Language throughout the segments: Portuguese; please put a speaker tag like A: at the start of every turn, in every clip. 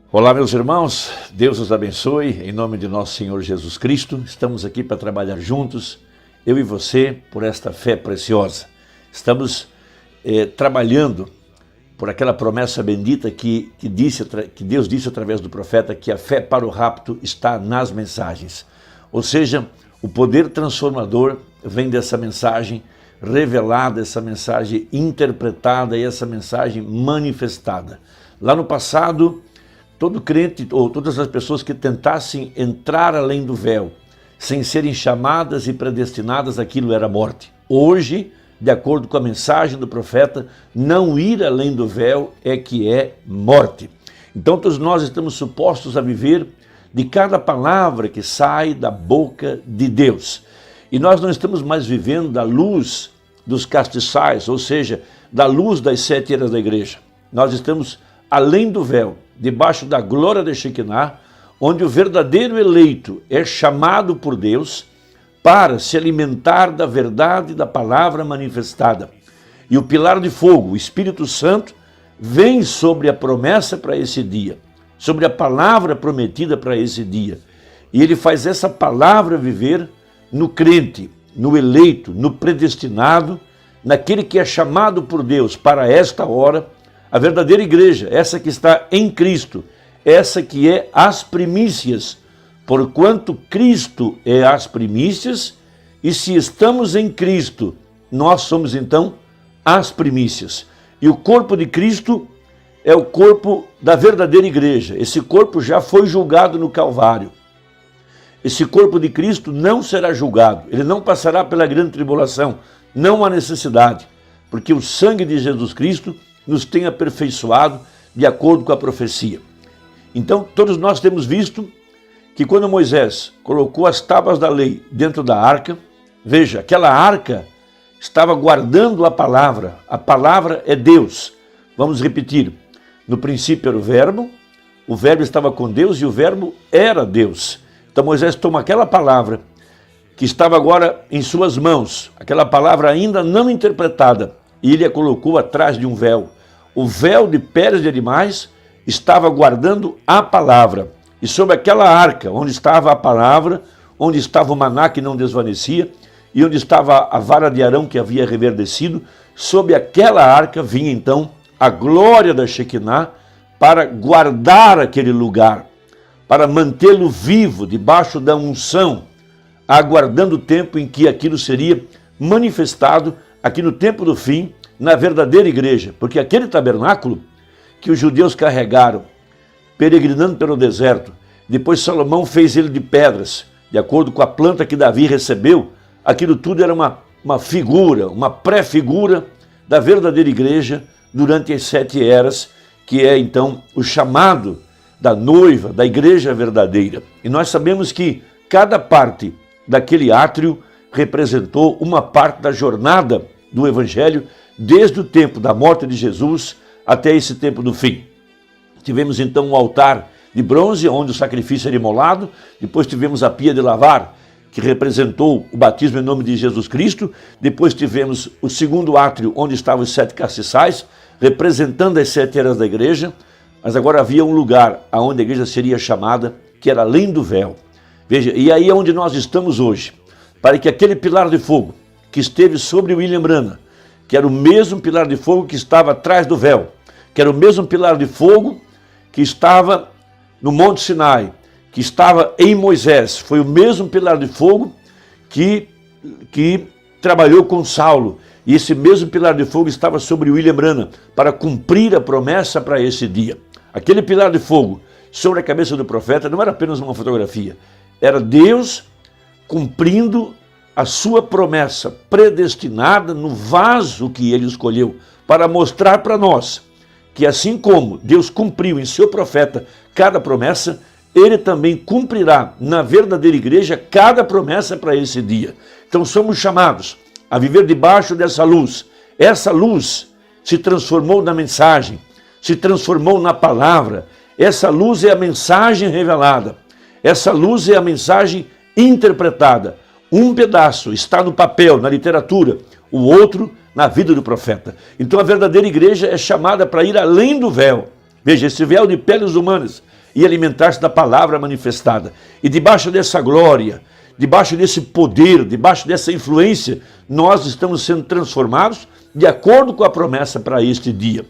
A: Olá, meus irmãos, Deus os abençoe, em nome de nosso Senhor Jesus Cristo. Estamos aqui para trabalhar juntos, eu e você, por esta fé preciosa. Estamos trabalhando por aquela promessa bendita que Deus disse através do profeta, que a fé para o rapto está nas mensagens. Ou seja, o poder transformador vem dessa mensagem revelada, essa mensagem interpretada e essa mensagem manifestada. Lá no passado, todo crente ou todas as pessoas que tentassem entrar além do véu, sem serem chamadas e predestinadas, aquilo era morte. Hoje, de acordo com a mensagem do profeta, não ir além do véu é que é morte. Então todos nós estamos supostos a viver de cada palavra que sai da boca de Deus. E nós não estamos mais vivendo da luz dos castiçais, ou seja, da luz das 7 eras da igreja. Nós estamos além do véu, debaixo da glória de Shekinah, onde o verdadeiro eleito é chamado por Deus para se alimentar da verdade da palavra manifestada. E o pilar de fogo, o Espírito Santo, vem sobre a promessa para esse dia, sobre a palavra prometida para esse dia. E ele faz essa palavra viver no crente, no eleito, no predestinado, naquele que é chamado por Deus para esta hora, a verdadeira igreja, essa que está em Cristo, essa que é as primícias, porquanto Cristo é as primícias, e se estamos em Cristo, nós somos então as primícias. E o corpo de Cristo é o corpo da verdadeira igreja. Esse corpo já foi julgado no Calvário. Esse corpo de Cristo não será julgado, ele não passará pela grande tribulação, não há necessidade, porque o sangue de Jesus Cristo nos tem aperfeiçoado de acordo com a profecia. Então, todos nós temos visto que quando Moisés colocou as tábuas da lei dentro da arca, veja, aquela arca estava guardando a palavra é Deus. Vamos repetir, no princípio era o verbo estava com Deus e o verbo era Deus. Então Moisés toma aquela palavra que estava agora em suas mãos, aquela palavra ainda não interpretada, e ele a colocou atrás de um véu. O véu de peles de animais estava guardando a palavra. E sobre aquela arca, onde estava a palavra, onde estava o maná que não desvanecia, e onde estava a vara de Arão que havia reverdecido, sobre aquela arca vinha então a glória da Shekinah para guardar aquele lugar, para mantê-lo vivo, debaixo da unção, aguardando o tempo em que aquilo seria manifestado aqui no tempo do fim, na verdadeira igreja, porque aquele tabernáculo que os judeus carregaram, peregrinando pelo deserto, depois Salomão fez ele de pedras, de acordo com a planta que Davi recebeu, aquilo tudo era uma figura, uma pré-figura da verdadeira igreja durante as 7 eras, que é então o chamado da noiva, da igreja verdadeira. E nós sabemos que cada parte daquele átrio representou uma parte da jornada do Evangelho, desde o tempo da morte de Jesus até esse tempo do fim. Tivemos então um altar de bronze, onde o sacrifício era imolado, depois tivemos a pia de lavar, que representou o batismo em nome de Jesus Cristo, depois tivemos o segundo átrio, onde estavam os 7 castiçais, representando as 7 eras da igreja, mas agora havia um lugar onde a igreja seria chamada, que era além do véu. Veja, e aí é onde nós estamos hoje, para que aquele pilar de fogo que esteve sobre William Branham, que era o mesmo pilar de fogo que estava atrás do véu, que era o mesmo pilar de fogo que estava no Monte Sinai, que estava em Moisés, foi o mesmo pilar de fogo que trabalhou com Saulo, e esse mesmo pilar de fogo estava sobre William Branham, para cumprir a promessa para esse dia. Aquele pilar de fogo sobre a cabeça do profeta não era apenas uma fotografia, era Deus cumprindo a sua promessa predestinada no vaso que ele escolheu, para mostrar para nós que assim como Deus cumpriu em seu profeta cada promessa, ele também cumprirá na verdadeira igreja cada promessa para esse dia. Então somos chamados a viver debaixo dessa luz. Essa luz se transformou na mensagem, se transformou na palavra. Essa luz é a mensagem revelada. Essa luz é a mensagem interpretada. Um pedaço está no papel, na literatura, o outro na vida do profeta. Então a verdadeira igreja é chamada para ir além do véu. Veja, esse véu de peles humanas e alimentar-se da palavra manifestada. E debaixo dessa glória, debaixo desse poder, debaixo dessa influência, nós estamos sendo transformados de acordo com a promessa para este dia.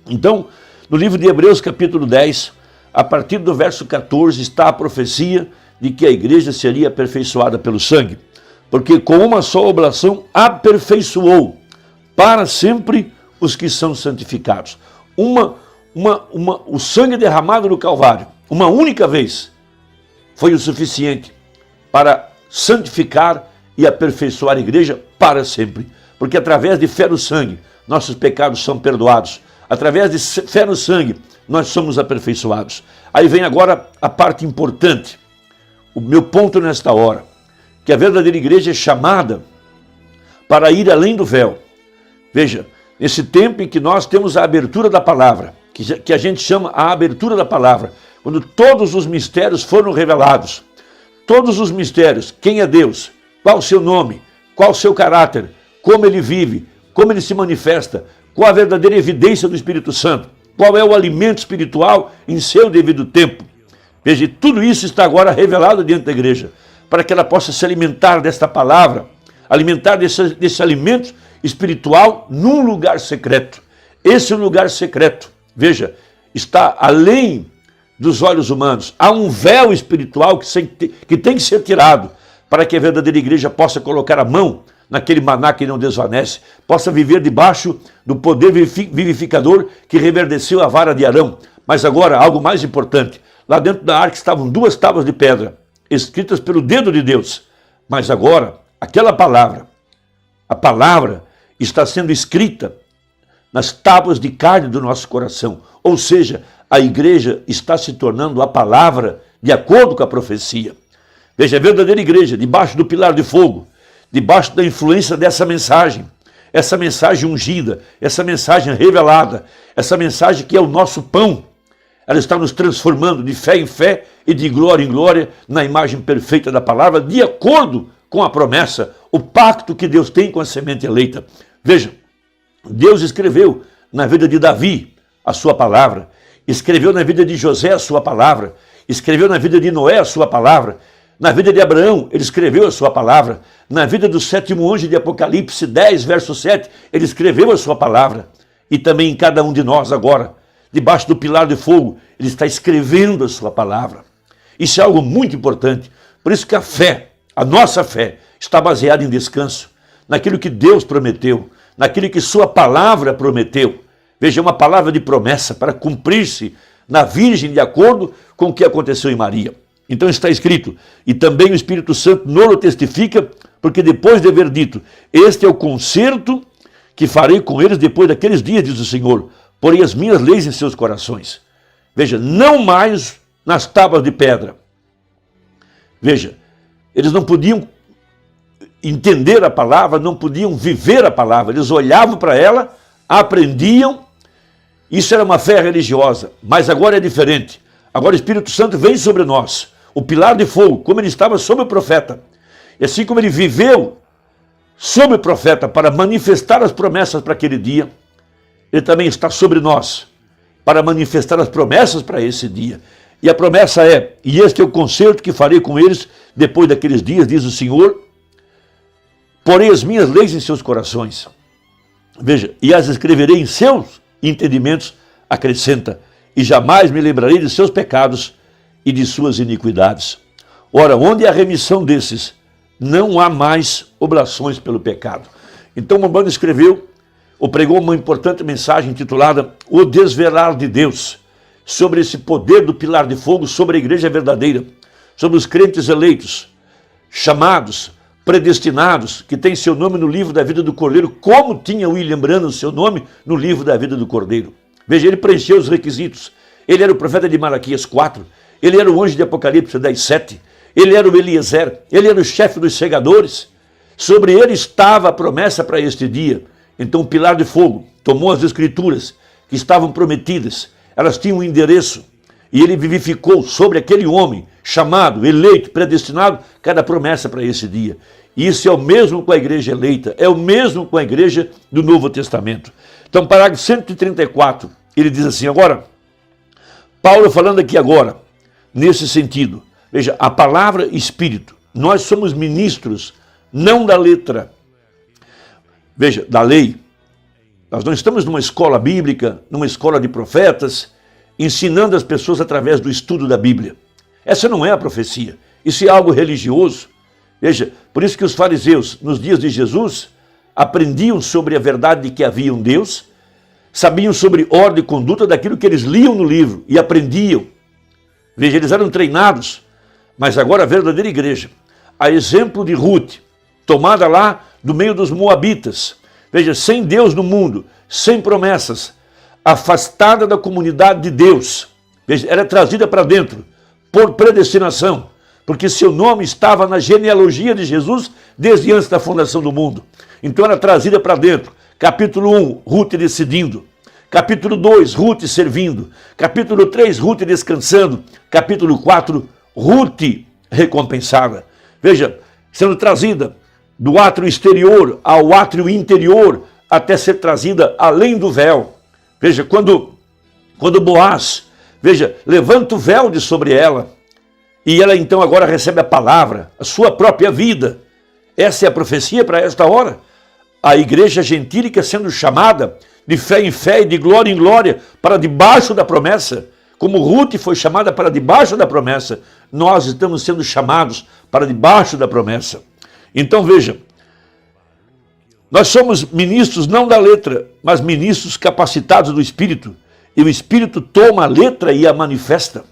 A: Então, no livro de Hebreus, capítulo 10, a partir do verso 14, está a profecia de que a igreja seria aperfeiçoada pelo sangue. Porque com uma só oblação aperfeiçoou para sempre os que são santificados. O sangue derramado no Calvário, uma única vez, foi o suficiente para santificar e aperfeiçoar a igreja para sempre. Porque através de fé no sangue, nossos pecados são perdoados. Através de fé no sangue, nós somos aperfeiçoados. Aí vem agora a parte importante, o meu ponto nesta hora, que a verdadeira igreja é chamada para ir além do véu. Veja, nesse tempo em que nós temos a abertura da palavra, que a gente chama a abertura da palavra, quando todos os mistérios foram revelados, todos os mistérios, quem é Deus, qual o seu nome, qual o seu caráter, como ele vive, como ele se manifesta, qual a verdadeira evidência do Espírito Santo, qual é o alimento espiritual em seu devido tempo. Veja, tudo isso está agora revelado dentro da igreja, para que ela possa se alimentar desta palavra, alimentar desse alimento espiritual num lugar secreto. Esse lugar secreto, veja, está além dos olhos humanos. Há um véu espiritual que tem que ser tirado para que a verdadeira igreja possa colocar a mão naquele maná que não desvanece, possa viver debaixo do poder vivificador que reverdeceu a vara de Arão. Mas agora, algo mais importante, lá dentro da arca estavam 2 tábuas de pedra, escritas pelo dedo de Deus. Mas agora, aquela palavra, a palavra está sendo escrita nas tábuas de carne do nosso coração. Ou seja, a igreja está se tornando a palavra de acordo com a profecia. Veja, a verdadeira igreja, debaixo do pilar de fogo, debaixo da influência dessa mensagem, essa mensagem ungida, essa mensagem revelada, essa mensagem que é o nosso pão, ela está nos transformando de fé em fé e de glória em glória na imagem perfeita da palavra, de acordo com a promessa, o pacto que Deus tem com a semente eleita. Veja, Deus escreveu na vida de Davi a sua palavra, escreveu na vida de José a sua palavra, escreveu na vida de Noé a sua palavra, na vida de Abraão ele escreveu a sua palavra, na vida do 7º anjo de Apocalipse 10, verso 7, ele escreveu a sua palavra, e também em cada um de nós agora, debaixo do pilar de fogo, ele está escrevendo a sua palavra. Isso é algo muito importante, por isso que a fé, a nossa fé, está baseada em descanso, naquilo que Deus prometeu, naquilo que sua palavra prometeu. Veja, uma palavra de promessa para cumprir-se na Virgem de acordo com o que aconteceu em Maria. Então está escrito, e também o Espírito Santo nolo testifica, porque depois de haver dito, este é o concerto que farei com eles depois daqueles dias, diz o Senhor, porei as minhas leis em seus corações. Veja, não mais nas tábuas de pedra. Veja, eles não podiam entender a palavra, não podiam viver a palavra, eles olhavam para ela, aprendiam, isso era uma fé religiosa, mas agora é diferente. Agora o Espírito Santo vem sobre nós, o pilar de fogo, como ele estava sobre o profeta. E assim como ele viveu sobre o profeta para manifestar as promessas para aquele dia, ele também está sobre nós para manifestar as promessas para esse dia. E a promessa é, e este é o concerto que farei com eles depois daqueles dias, diz o Senhor, porei as minhas leis em seus corações. Veja, e as escreverei em seus entendimentos, acrescenta, e jamais me lembrarei de seus pecados e de suas iniquidades. Ora, onde há remissão desses, não há mais oblações pelo pecado. Então, Umbanda escreveu, ou pregou uma importante mensagem intitulada O Desvelar de Deus, sobre esse poder do pilar de fogo, sobre a igreja verdadeira, sobre os crentes eleitos, chamados, predestinados, que tem seu nome no livro da vida do Cordeiro, como tinha William Branham seu nome no livro da vida do Cordeiro. Veja, ele preencheu os requisitos. Ele era o profeta de Malaquias 4, ele era o anjo de Apocalipse 10, 7, ele era o Eliezer, ele era o chefe dos segadores. Sobre ele estava a promessa para este dia. Então o pilar de fogo tomou as escrituras que estavam prometidas, elas tinham um endereço, e ele vivificou sobre aquele homem, chamado, eleito, predestinado, cada promessa para esse dia. E isso é o mesmo com a igreja eleita, é o mesmo com a igreja do Novo Testamento. Então, parágrafo 134, ele diz assim, agora, Paulo falando aqui agora, nesse sentido. Veja, a palavra espírito. Nós somos ministros, não da letra. Veja, da lei. Nós não estamos numa escola bíblica, numa escola de profetas, ensinando as pessoas através do estudo da Bíblia. Essa não é a profecia. Isso é algo religioso. Veja, por isso que os fariseus, nos dias de Jesus, aprendiam sobre a verdade de que havia um Deus, sabiam sobre ordem e conduta daquilo que eles liam no livro e aprendiam. Veja, eles eram treinados, mas agora a verdadeira igreja, a exemplo de Ruth, tomada lá do meio dos moabitas, veja, sem Deus no mundo, sem promessas, afastada da comunidade de Deus, veja, era trazida para dentro, por predestinação, porque seu nome estava na genealogia de Jesus desde antes da fundação do mundo. Então era trazida para dentro. Capítulo 1, Ruth decidindo. Capítulo 2, Ruth servindo. Capítulo 3, Ruth descansando. Capítulo 4, Ruth recompensada. Veja, sendo trazida do átrio exterior ao átrio interior, até ser trazida além do véu. Veja, quando Boaz, veja, levanta o véu de sobre ela, e ela então agora recebe a palavra, a sua própria vida. Essa é a profecia para esta hora. A igreja gentílica sendo chamada de fé em fé e de glória em glória para debaixo da promessa. Como Ruth foi chamada para debaixo da promessa, nós estamos sendo chamados para debaixo da promessa. Então veja, nós somos ministros não da letra, mas ministros capacitados do Espírito. E o Espírito toma a letra e a manifesta.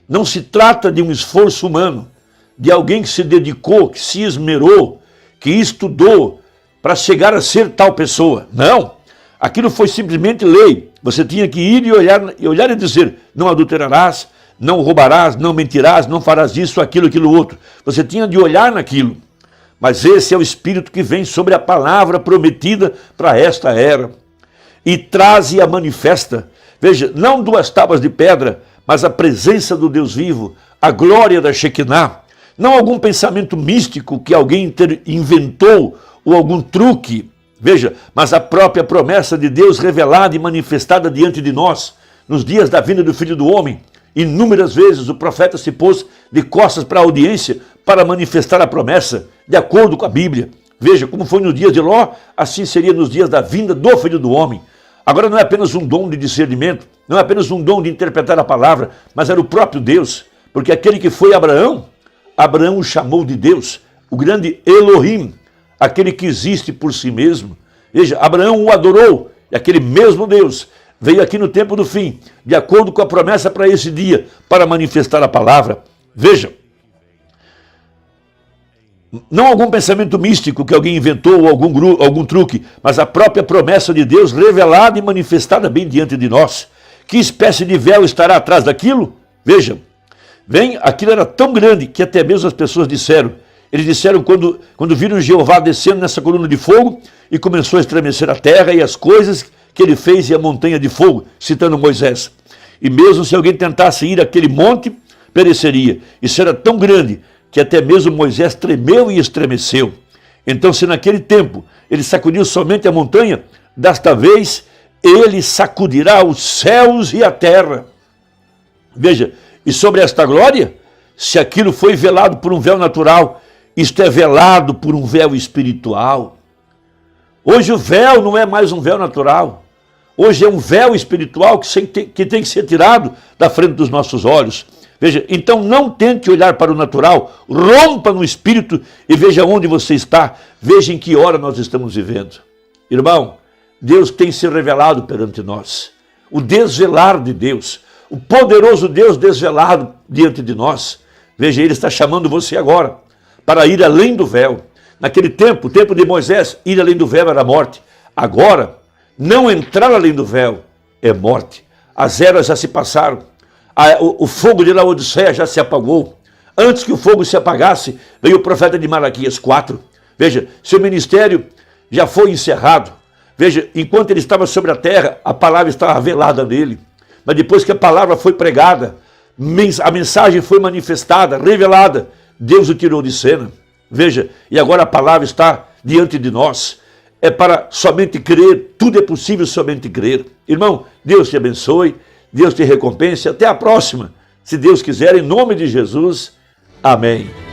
A: Não se trata de um esforço humano, de alguém que se dedicou, que se esmerou, que estudou para chegar a ser tal pessoa. Não, aquilo foi simplesmente lei. Você tinha que ir e olhar e dizer, não adulterarás, não roubarás, não mentirás, não farás isso, aquilo, aquilo outro. Você tinha de olhar naquilo. Mas esse é o Espírito que vem sobre a palavra prometida para esta era. E traz e a manifesta. Veja, não 2 tábuas de pedra, mas a presença do Deus vivo, a glória da Shekinah. Não algum pensamento místico que alguém inventou ou algum truque. Veja, mas a própria promessa de Deus revelada e manifestada diante de nós, nos dias da vinda do Filho do Homem. Inúmeras vezes o profeta se pôs de costas para a audiência para manifestar a promessa, de acordo com a Bíblia. Veja, como foi nos dias de Ló, assim seria nos dias da vinda do Filho do Homem. Agora não é apenas um dom de discernimento, não é apenas um dom de interpretar a palavra, mas era o próprio Deus. Porque aquele que foi Abraão, Abraão o chamou de Deus, o grande Elohim, aquele que existe por si mesmo. Veja, Abraão o adorou, e aquele mesmo Deus veio aqui no tempo do fim, de acordo com a promessa para esse dia, para manifestar a palavra. Veja, não algum pensamento místico que alguém inventou ou algum truque, mas a própria promessa de Deus revelada e manifestada bem diante de nós. Que espécie de véu estará atrás daquilo? Veja, aquilo era tão grande que até mesmo as pessoas disseram. Eles disseram quando viram Jeová descendo nessa coluna de fogo e começou a estremecer a terra e as coisas que ele fez e a montanha de fogo, citando Moisés. E mesmo se alguém tentasse ir àquele monte, pereceria. Isso era tão grande que até mesmo Moisés tremeu e estremeceu. Então, se naquele tempo ele sacudiu somente a montanha, desta vez ele sacudirá os céus e a terra. Veja, e sobre esta glória, se aquilo foi velado por um véu natural, isto é velado por um véu espiritual. Hoje o véu não é mais um véu natural. Hoje é um véu espiritual que tem que ser tirado da frente dos nossos olhos. Veja, então não tente olhar para o natural, rompa no espírito e veja onde você está, veja em que hora nós estamos vivendo. Irmão, Deus tem se revelado perante nós, o desvelar de Deus, o poderoso Deus desvelado diante de nós. Veja, Ele está chamando você agora para ir além do véu. Naquele tempo, o tempo de Moisés, ir além do véu era morte. Agora, não entrar além do véu é morte. As eras já se passaram. O fogo de Laodiceia já se apagou. Antes que o fogo se apagasse, veio o profeta de Malaquias 4. Veja, seu ministério já foi encerrado. Veja, enquanto ele estava sobre a terra, a palavra estava velada nele. Mas depois que a palavra foi pregada, a mensagem foi manifestada, revelada, Deus o tirou de cena. Veja, e agora a palavra está diante de nós. É para somente crer, tudo é possível somente crer. Irmão, Deus te abençoe. Deus te recompense. Até a próxima, se Deus quiser, em nome de Jesus. Amém.